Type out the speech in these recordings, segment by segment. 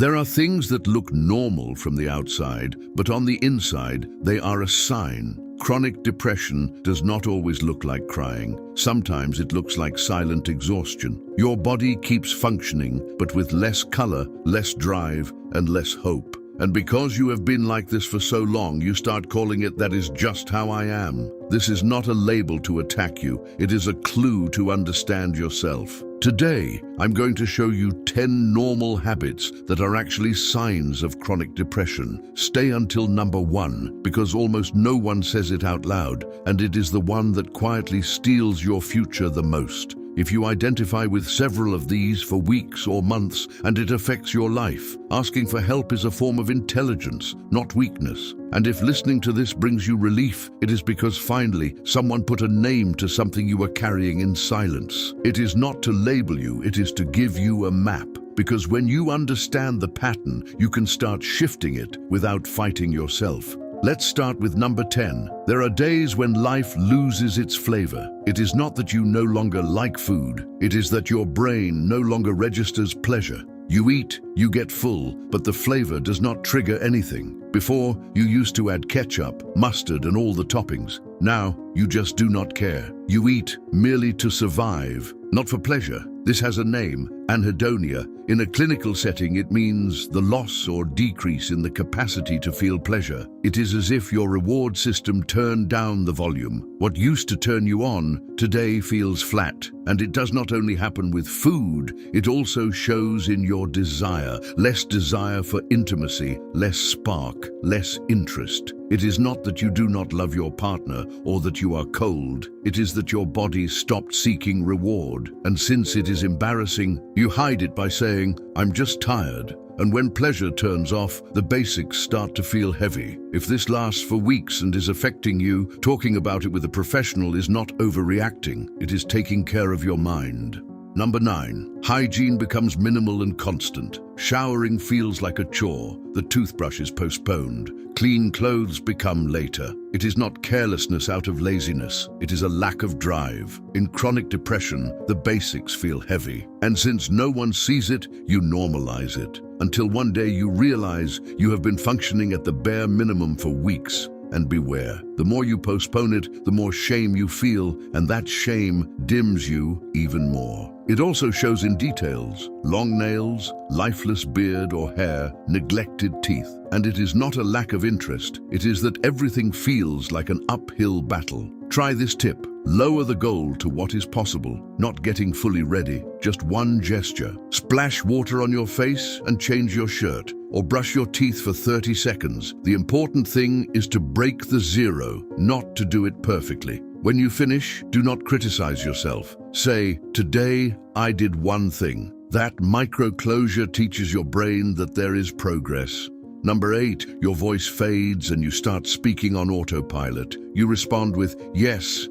There are things that look normal from the outside, but on the inside, they are a sign. Chronic depression does not always look like crying. Sometimes it looks like silent exhaustion. Your body keeps functioning, but with less color, less drive, and less hope. And because you have been like this for so long, you start calling it "that is just how I am." This is not a label to attack you. It is a clue to understand yourself. Today, I'm going to show you 10 normal habits that are actually signs of chronic depression. Stay until number 1, because almost no one says it out loud, and it is the one that quietly steals your future the most. If you identify with several of these for weeks or months and it affects your life, asking for help is a form of intelligence, not weakness. And if listening to this brings you relief, it is because finally someone put a name to something you were carrying in silence. It is not to label you, it is to give you a map. Because when you understand the pattern, you can start shifting it without fighting yourself. Let's start with number 10. There are days when life loses its flavor. It is not that you no longer like food. It is that your brain no longer registers pleasure. You eat, you get full, but the flavor does not trigger anything. Before, you used to add ketchup, mustard, and all the toppings. Now, you just do not care. You eat merely to survive, not for pleasure. This has a name, Anhedonia. In a clinical setting, it means the loss or decrease in the capacity to feel pleasure. It is as if your reward system turned down the volume. What used to turn you on today feels flat. And it does not only happen with food, it also shows in your desire. Less desire for intimacy, less spark, less interest. It is not that you do not love your partner or that you are cold. It is that your body stopped seeking reward. And since it is embarrassing, you hide it by saying, "I'm just tired." And when pleasure turns off, the basics start to feel heavy. If this lasts for weeks and is affecting you, talking about it with a professional is not overreacting. It is taking care of your mind. Number 9. Hygiene becomes minimal and constant. Showering feels like a chore. The toothbrush is postponed. Clean clothes become later. It is not carelessness out of laziness. It is a lack of drive. In chronic depression, the basics feel heavy. And since no one sees it, you normalize it. Until one day you realize you have been functioning at the bare minimum for weeks. And beware, the more you postpone it, the more shame you feel, and that shame dims you even more. It also shows in details: long nails, lifeless beard or hair, neglected teeth. And it is not a lack of interest, it is that everything feels like an uphill battle. Try this tip. Lower the goal to what is possible, not getting fully ready, just one gesture. Splash water on your face and change your shirt, or brush your teeth for 30 seconds. The important thing is to break the zero, not to do it perfectly. When you finish, do not criticize yourself. Say, "Today, I did one thing." That micro-closure teaches your brain that there is progress. Number 8, your voice fades and you start speaking on autopilot. You respond with, "Yes,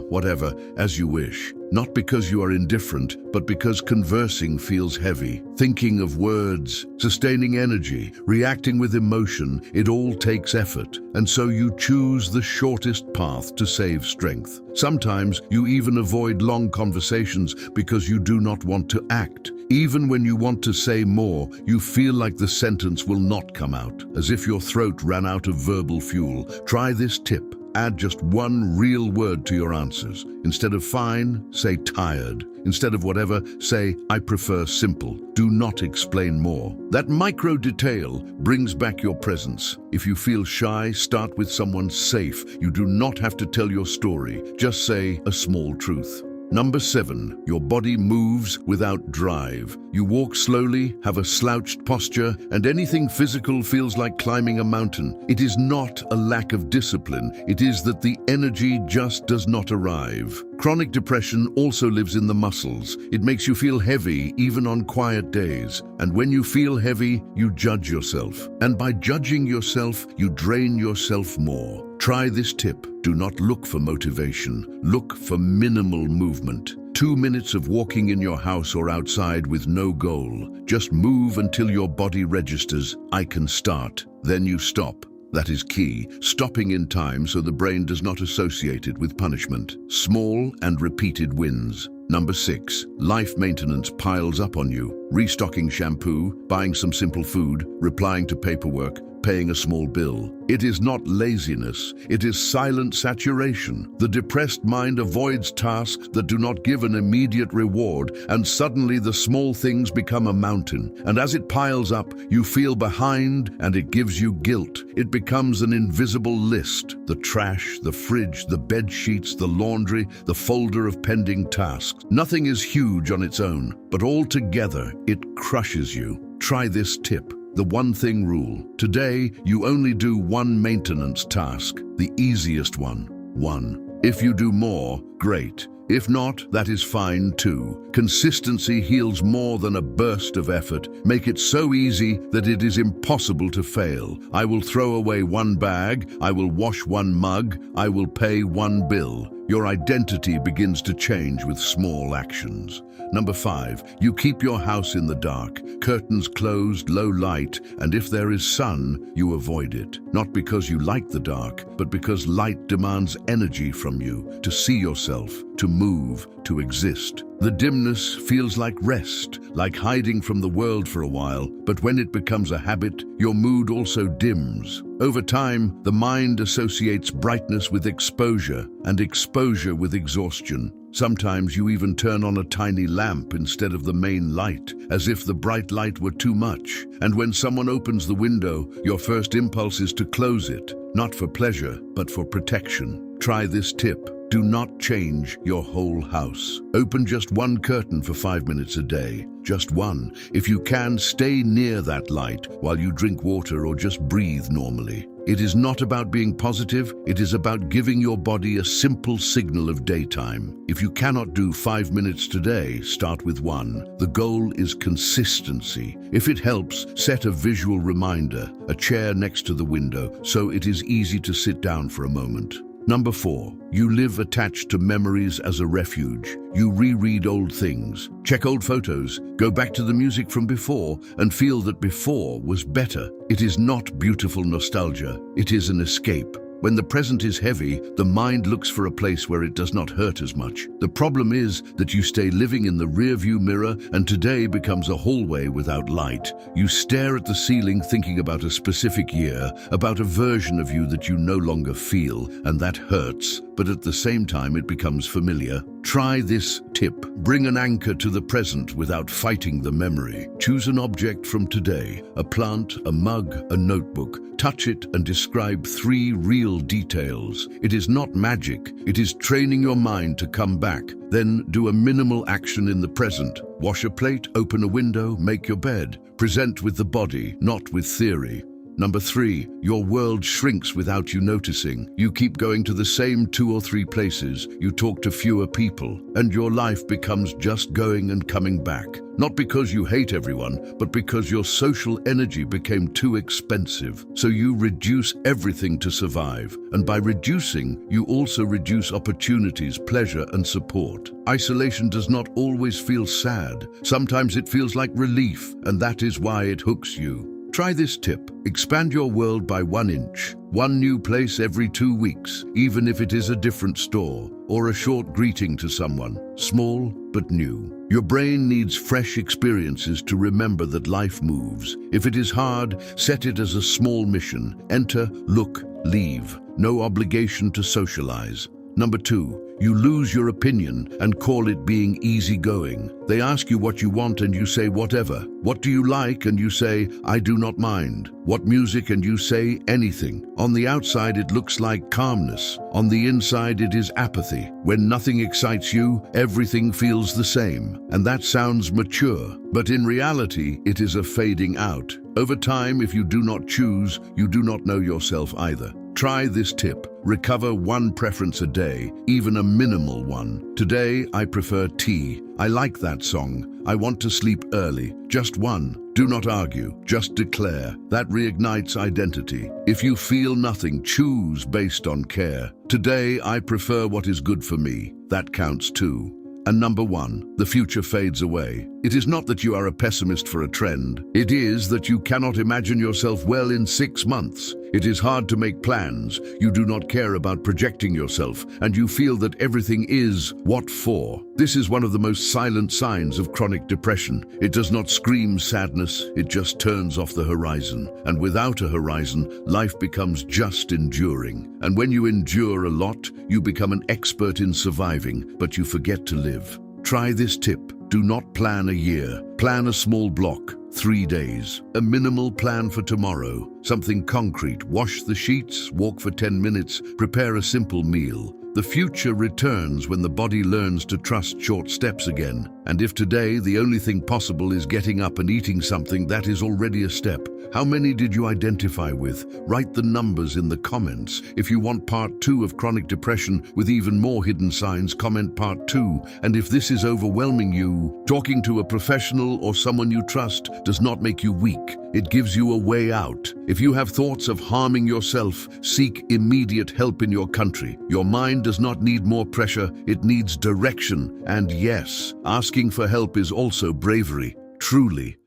whatever, as you wish." Not because you are indifferent, but because conversing feels heavy. Thinking of words, sustaining energy, reacting with emotion, it all takes effort. And so you choose the shortest path to save strength. Sometimes you even avoid long conversations because you do not want to act. Even when you want to say more, you feel like the sentence will not come out, as if your throat ran out of verbal fuel. Try this tip. Add just one real word to your answers. Instead of fine, say tired. Instead of whatever, say I prefer simple. Do not explain more. That micro detail brings back your presence. If you feel shy, start with someone safe. You do not have to tell your story. Just say a small truth. Number 7, your body moves without drive. You walk slowly, have a slouched posture, and anything physical feels like climbing a mountain. It is not a lack of discipline. It is that the energy just does not arrive. Chronic depression also lives in the muscles. It makes you feel heavy even on quiet days. And when you feel heavy, you judge yourself. And by judging yourself, you drain yourself more. Try this tip. Do not look for motivation. Look for minimal movement. 2 minutes of walking in your house or outside with no goal. Just move until your body registers, "I can start." Then you stop. That is key. Stopping in time so the brain does not associate it with punishment. Small and repeated wins. Number 6, life maintenance piles up on you. Restocking shampoo, buying some simple food, replying to paperwork, paying a small bill. It is not laziness, it is silent saturation. The depressed mind avoids tasks that do not give an immediate reward, and suddenly the small things become a mountain. And as it piles up, you feel behind, and it gives you guilt. It becomes an invisible list. The trash, the fridge, the bed sheets, the laundry, the folder of pending tasks. Nothing is huge on its own, but all together it crushes you. Try this tip. The one thing rule. Today, you only do one maintenance task, the easiest one. 1. If you do more, great. If not, that is fine too. Consistency heals more than a burst of effort. Make it so easy that it is impossible to fail. I will throw away one bag, I will wash one mug, I will pay one bill. Your identity begins to change with small actions. Number 5, you keep your house in the dark, curtains closed, low light, and if there is sun, you avoid it. Not because you like the dark, but because light demands energy from you, to see yourself, to move, to exist. The dimness feels like rest, like hiding from the world for a while, but when it becomes a habit, your mood also dims. Over time, the mind associates brightness with exposure, and exposure with exhaustion. Sometimes you even turn on a tiny lamp instead of the main light, as if the bright light were too much. And when someone opens the window, your first impulse is to close it, not for pleasure, but for protection. Try this tip. Do not change your whole house. Open just one curtain for 5 minutes a day. Just one. If you can, stay near that light while you drink water or just breathe normally. It is not about being positive, it is about giving your body a simple signal of daytime. If you cannot do 5 minutes today, start with 1. The goal is consistency. If it helps, set a visual reminder, a chair next to the window, so it is easy to sit down for a moment. Number 4, you live attached to memories as a refuge. You reread old things, check old photos, go back to the music from before and feel that before was better. It is not beautiful nostalgia, it is an escape. When the present is heavy, the mind looks for a place where it does not hurt as much. The problem is that you stay living in the rearview mirror and today becomes a hallway without light. You stare at the ceiling thinking about a specific year, about a version of you that you no longer feel, and that hurts, but at the same time it becomes familiar. Try this tip. Bring an anchor to the present without fighting the memory. Choose an object from today, a plant, a mug, a notebook. Touch it and describe 3 real details. It is not magic, it is training your mind to come back. Then do a minimal action in the present. Wash a plate, open a window, make your bed. Present with the body, not with theory. Number 3, your world shrinks without you noticing. You keep going to the same 2 or 3 places, you talk to fewer people, and your life becomes just going and coming back. Not because you hate everyone, but because your social energy became too expensive. So you reduce everything to survive. And by reducing, you also reduce opportunities, pleasure, and support. Isolation does not always feel sad. Sometimes it feels like relief, and that is why it hooks you. Try this tip. Expand your world by 1 inch. 1 new place every 2 weeks, even if it is a different store, or a short greeting to someone, small but new. Your brain needs fresh experiences to remember that life moves. If it is hard, set it as a small mission. Enter, look, leave. No obligation to socialize. Number 2, you lose your opinion and call it being easygoing. They ask you what you want and you say whatever. What do you like? And you say, I do not mind. What music? And you say anything. On the outside it looks like calmness. On the inside it is apathy. When nothing excites you, everything feels the same. And that sounds mature. But in reality, it is a fading out. Over time, if you do not choose, you do not know yourself either. Try this tip. Recover 1 preference a day, even a minimal one. Today, I prefer tea. I like that song. I want to sleep early. Just 1. Do not argue, just declare. That reignites identity. If you feel nothing, choose based on care. Today, I prefer what is good for me. That counts too. And number 1, the future fades away. It is not that you are a pessimist for a trend. It is that you cannot imagine yourself well in 6 months. It is hard to make plans, you do not care about projecting yourself, and you feel that everything is what for. This is one of the most silent signs of chronic depression. It does not scream sadness, it just turns off the horizon. And without a horizon, life becomes just enduring. And when you endure a lot, you become an expert in surviving, but you forget to live. Try this tip. Do not plan a year. Plan a small block, 3 days. A minimal plan for tomorrow. Something concrete. Wash the sheets, walk for 10 minutes, prepare a simple meal. The future returns when the body learns to trust short steps again. And if today the only thing possible is getting up and eating something, that is already a step. How many did you identify with? Write the numbers in the comments. If you want part 2 of chronic depression with even more hidden signs, comment part 2. And if this is overwhelming you, talking to a professional or someone you trust does not make you weak. It gives you a way out. If you have thoughts of harming yourself, seek immediate help in your country. Your mind does not need more pressure, it needs direction. And yes, asking for help is also bravery, truly.